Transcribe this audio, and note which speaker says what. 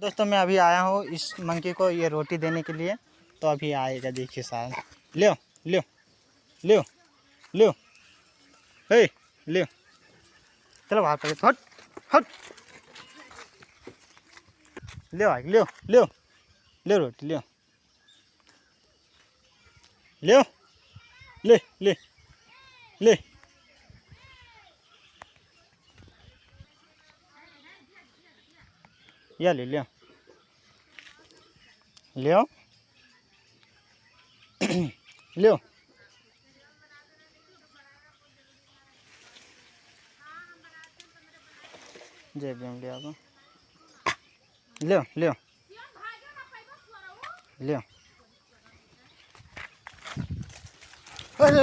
Speaker 1: दोस्तों मैं अभी आया हूँ इस मंकी को ये रोटी देने के लिए, तो अभी आएगा देखिए शायद। ले ले ले ले हे ले, चलो बाहर पर हट हट, ले भाई ले ले ले रोटी ले ले ले ले ले, या ले ले ले ले जय भीम ले आओ ले ले ले, अरे